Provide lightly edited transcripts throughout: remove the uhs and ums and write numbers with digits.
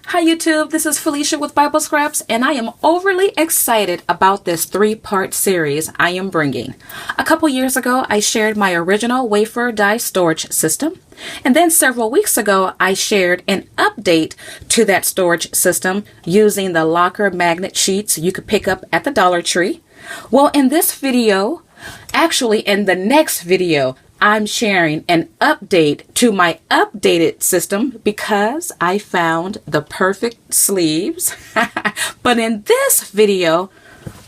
Hi YouTube, this is Felicia with Bible Scraps, and I am overly excited about this 3-part series I am bringing. A couple years ago, I shared my original wafer die storage system, and then several weeks ago, I shared an update to that storage system using the locker magnet sheets you could pick up at the Dollar Tree. Well, in this video, actually in the next video, I'm sharing an update to my updated system because I found the perfect sleeves. But in this video,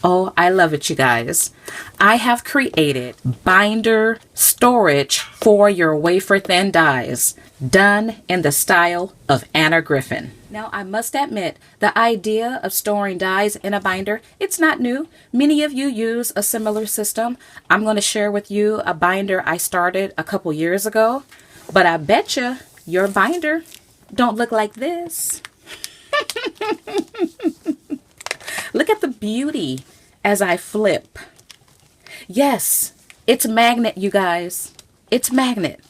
oh, I love it, you guys. I have created binder storage for your wafer thin dies, done in the style of Anna Griffin. Now, I must admit, the idea of storing dies in a binder, it's not new. Many of you use a similar system. I'm going to share with you a binder I started a couple years ago, but I betcha your binder don't look like this. Look at the beauty as I flip. Yes, it's magnet, you guys. It's magnet.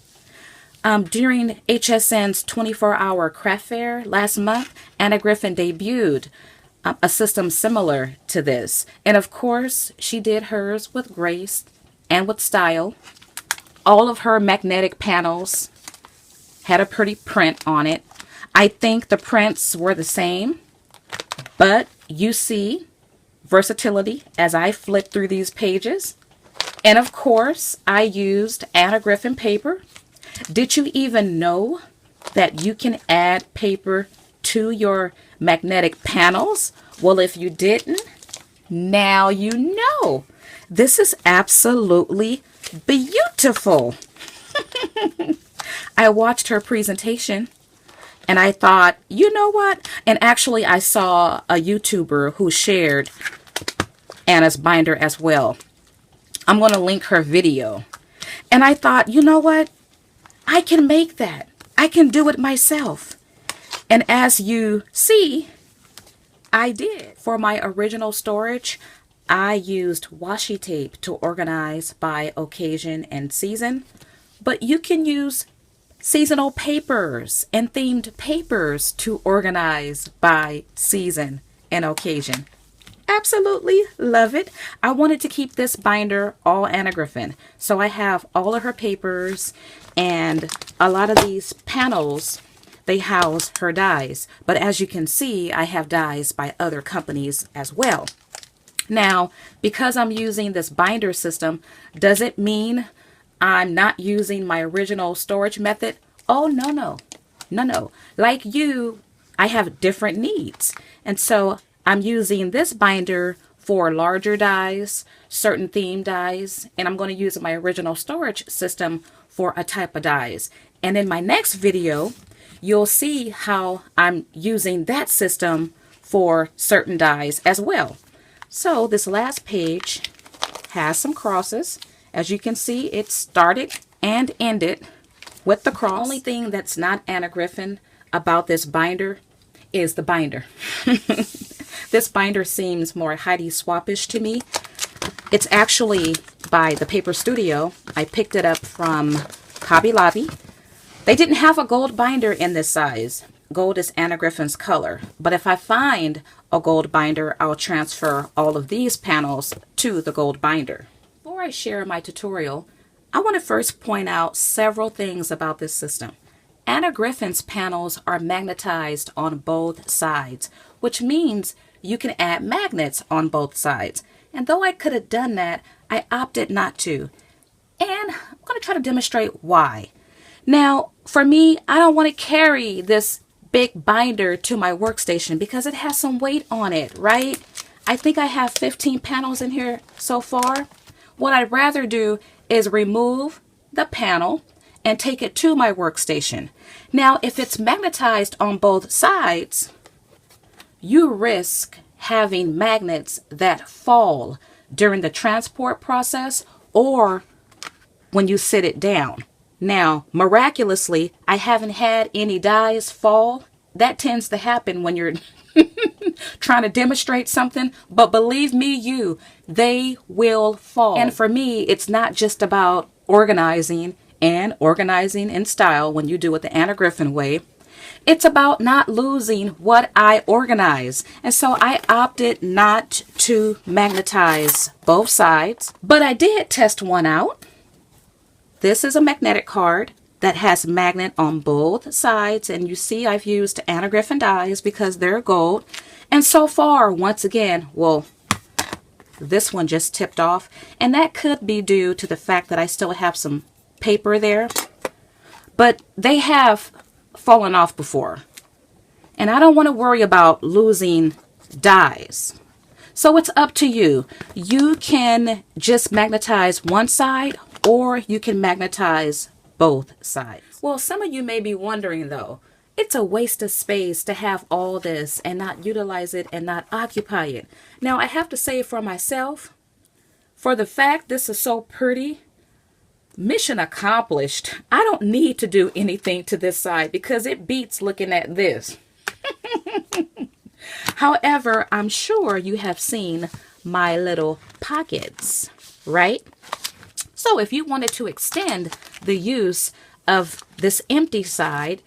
During HSN's 24-hour craft fair last month, Anna Griffin debuted a system similar to this. And of course, she did hers with grace and with style. All of her magnetic panels had a pretty print on it. I think the prints were the same, but you see versatility as I flip through these pages. And of course, I used Anna Griffin paper. Did you even know that you can add paper to your magnetic panels? Well, if you didn't, now you know. This is absolutely beautiful. I watched her presentation and I thought, you know what? And actually, I saw a YouTuber who shared Anna's binder as well. I'm going to link her video. And I thought, you know what? I can make that. I can do it myself. And as you see, I did. For my original storage, I used washi tape to organize by occasion and season. But you can use seasonal papers and themed papers to organize by season and occasion. Absolutely love it. I wanted to keep this binder all Anna Griffin. So I have all of her papers and a lot of these panels, they house her dies. But as you can see, I have dies by other companies as well. Now, because I'm using this binder system, does it mean I'm not using my original storage method? Oh, no. Like you, I have different needs. And so I'm using this binder for larger dies, certain theme dies, and I'm going to use my original storage system for a type of dies. And in my next video, you'll see how I'm using that system for certain dies as well. So this last page has some crosses. As you can see, it started and ended with the cross. The only thing that's not Anna Griffin about this binder is the binder. This binder seems more Heidi Swappish to me. It's actually by the Paper Studio. I picked it up from Hobby Lobby. They didn't have a gold binder in this size. Gold is Anna Griffin's color. But if I find a gold binder, I'll transfer all of these panels to the gold binder. Before I share my tutorial, I want to first point out several things about this system. Anna Griffin's panels are magnetized on both sides, which means you can add magnets on both sides. And though I could have done that, I opted not to. And I'm going to try to demonstrate why. Now, for me, I don't want to carry this big binder to my workstation because it has some weight on it, right? I think I have 15 panels in here so far. What I'd rather do is remove the panel and take it to my workstation. Now, if it's magnetized on both sides, you risk having magnets that fall during the transport process or when you sit it down. Now, miraculously, I haven't had any dies fall. That tends to happen when you're trying to demonstrate something, but believe me, they will fall. And for me, it's not just about organizing in style when you do it the Anna Griffin way. It's about not losing what I organize. And so I opted not to magnetize both sides, but I did test one out. This is a magnetic card that has magnet on both sides. And you see I've used Anna Griffin dies because they're gold. And so far, once again, well, this one just tipped off. And that could be due to the fact that I still have some paper there. But they have fallen off before. And I don't want to worry about losing dies. So it's up to you. You can just magnetize one side or you can magnetize both sides. Well, some of you may be wondering though, it's a waste of space to have all this and not utilize it and not occupy it. Now I have to say for myself, for the fact this is so pretty, mission accomplished. I don't need to do anything to this side because it beats looking at this. However, I'm sure you have seen my little pockets, right? So if you wanted to extend the use of this empty side,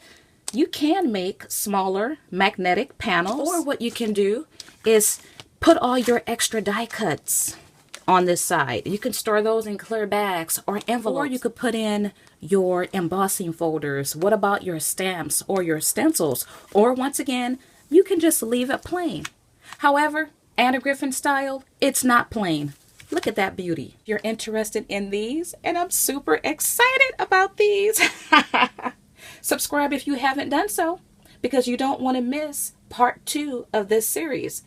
you can make smaller magnetic panels. Or what you can do is put all your extra die cuts on this side. You can store those in clear bags or envelopes. Or you could put in your embossing folders. What about your stamps or your stencils? Or once again, you can just leave it plain. However, Anna Griffin style, it's not plain. Look at that beauty. You're interested in these, and I'm super excited about these. Subscribe if you haven't done so, because you don't want to miss part 2 of this series.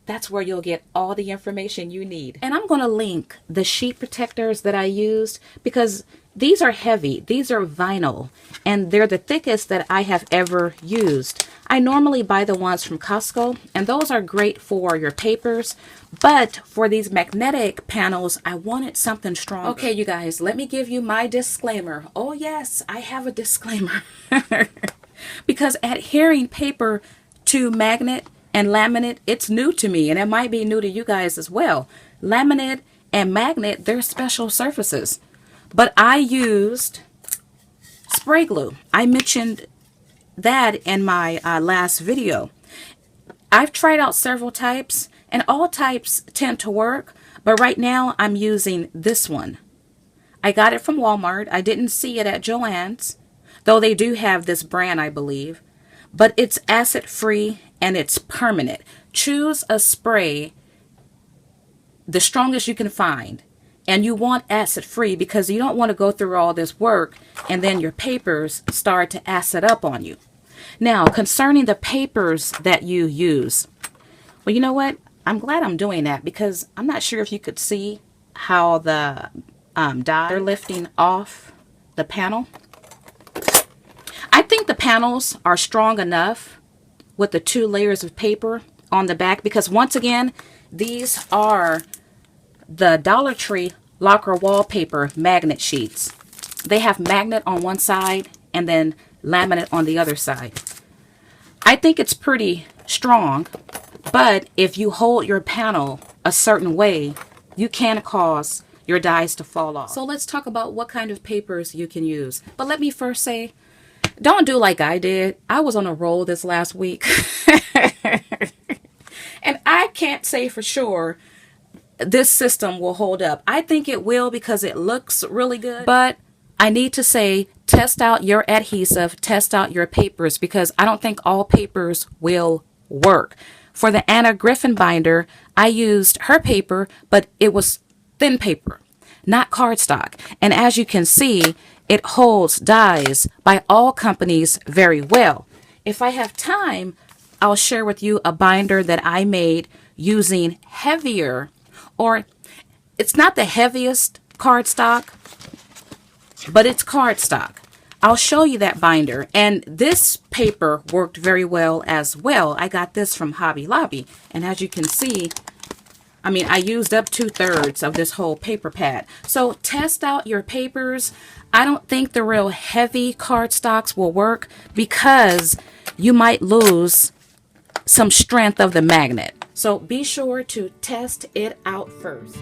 That's where you'll get all the information you need. And I'm going to link the sheet protectors that I used because these are heavy. These are vinyl and they're the thickest that I have ever used. I normally buy the ones from Costco and those are great for your papers. But for these magnetic panels, I wanted something stronger. Okay, you guys, let me give you my disclaimer. Oh yes, I have a disclaimer. Because adhering paper to magnet and laminate, it's new to me and it might be new to you guys as well. Laminate and magnet, they're special surfaces. But I used spray glue. I mentioned that in my last video. I've tried out several types and all types tend to work. But right now I'm using this one. I got it from Walmart. I didn't see it at Joann's, though they do have this brand, I believe. But it's acid free and it's permanent. Choose a spray the strongest you can find. And you want acid free because you don't want to go through all this work and then your papers start to acid up on you. Now, concerning the papers that you use, well, you know what? I'm glad I'm doing that because I'm not sure if you could see how the die are lifting off the panel. I think the panels are strong enough with the 2 layers of paper on the back because once again, these are the Dollar Tree Locker wallpaper magnet sheets. They have magnet on one side and then laminate on the other side. I think it's pretty strong, but if you hold your panel a certain way, you can cause your dies to fall off. So let's talk about what kind of papers you can use. But let me first say, don't do like I did. I was on a roll this last week. And I can't say for sure this system will hold up. I think it will because it looks really good. But I need to say, test out your adhesive, test out your papers because I don't think all papers will work. For the Anna Griffin binder, I used her paper, but it was thin paper, not cardstock. And as you can see, it holds dies by all companies very well. If I have time, I'll share with you a binder that I made using heavier, or it's not the heaviest cardstock, but it's cardstock. I'll show you that binder. And this paper worked very well as well. I got this from Hobby Lobby. And as you can see, I mean, I used up 2/3 of this whole paper pad. So test out your papers. I don't think the real heavy cardstocks will work because you might lose some strength of the magnet. So be sure to test it out first.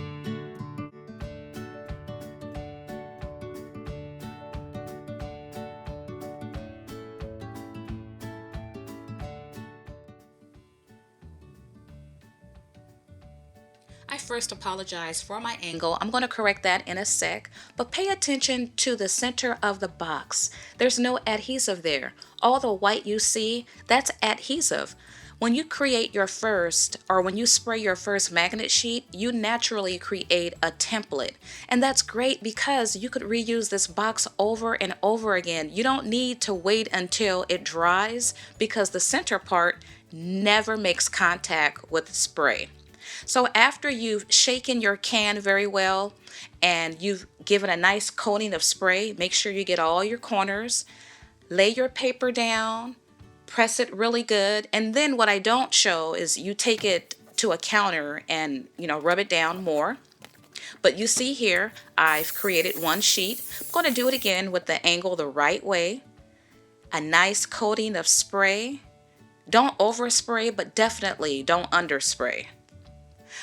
first apologize for my angle. I'm going to correct that in a sec, but pay attention to the center of the box. There's no adhesive there. All the white you see, that's adhesive. When you create your first, or when you spray your first magnet sheet, you naturally create a template. And that's great because you could reuse this box over and over again. You don't need to wait until it dries because the center part never makes contact with the spray. So after you've shaken your can very well and you've given a nice coating of spray, make sure you get all your corners, lay your paper down, press it really good, and then what I don't show is you take it to a counter and rub it down more. But you see here I've created one sheet. I'm going to do it again with the angle the right way. A nice coating of spray. Don't overspray, but definitely don't underspray.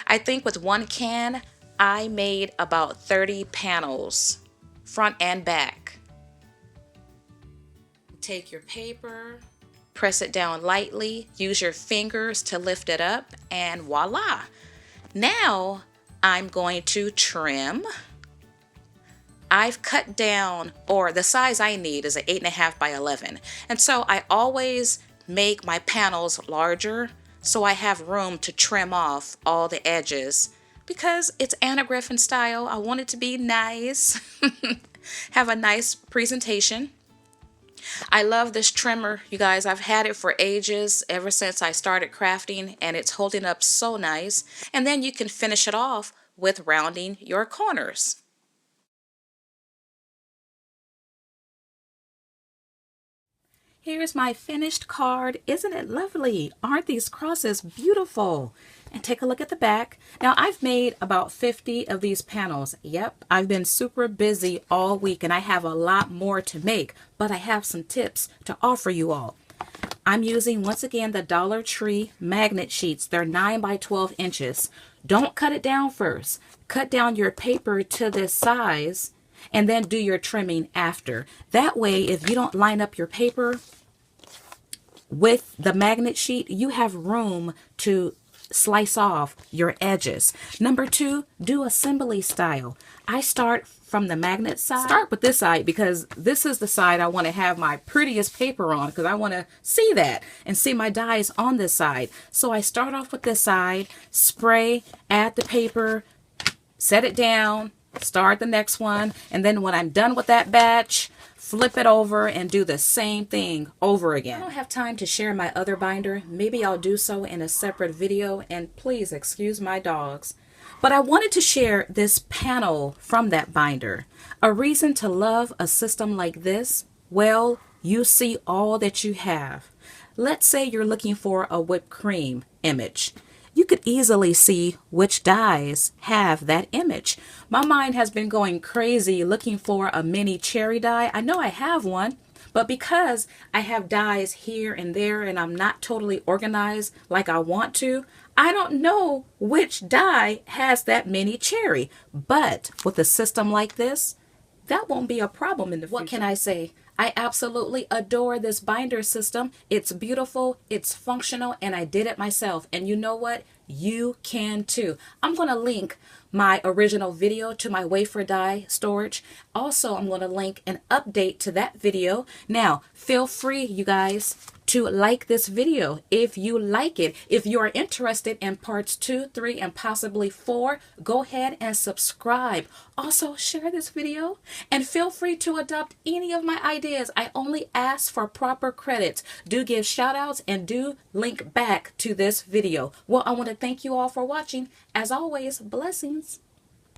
I think with one can I made about 30 panels, front and back. Take your paper, press it down lightly, use your fingers to lift it up, and voila! Now I'm going to trim. I've cut down, or the size I need is an 8.5 by 11. And so I always make my panels larger so I have room to trim off all the edges because it's Anna Griffin style. I want it to be nice, have a nice presentation. I love this trimmer, you guys. I've had it for ages, ever since I started crafting, and it's holding up so nice. And then you can finish it off with rounding your corners. Here's my finished card. Isn't it lovely? Aren't these crosses beautiful? And take a look at the back. Now I've made about 50 of these panels. Yep, I've been super busy all week and I have a lot more to make, but I have some tips to offer you all. I'm using, once again, the Dollar Tree magnet sheets. They're 9 by 12 inches. Don't cut it down first. Cut down your paper to this size and then do your trimming after. That way, if you don't line up your paper with the magnet sheet, you have room to slice off your edges. Number 2, do assembly style. I start from the magnet side. Start with this side because this is the side I want to have my prettiest paper on, because I want to see that and see my dies on this side. So I start off with this side, spray, add the paper, set it down, start the next one, and then when I'm done with that batch, flip it over and do the same thing over again. I don't have time to share my other binder. Maybe I'll do so in a separate video, and please excuse my dogs. But I wanted to share this panel from that binder. A reason to love a system like this? Well, you see all that you have. Let's say you're looking for a whipped cream image. You could easily see which dies have that image. My mind has been going crazy looking for a mini cherry die. I know I have one, but because I have dies here and there and I'm not totally organized like I want to, I don't know which die has that mini cherry. But with a system like this, that won't be a problem in the future. What can I say? I absolutely adore this binder system. It's beautiful, it's functional, and I did it myself. And you know what? You can too. I'm going to link my original video to my wafer die storage. Also, I'm going to link an update to that video. Now, feel free, you guys, to like this video if you like it. If you are interested in parts 2, 3, and possibly 4, go ahead and subscribe. Also, share this video and feel free to adopt any of my ideas. I only ask for proper credits. Do give shout outs and do link back to this video. Well, I want to thank you all for watching. As always, blessings.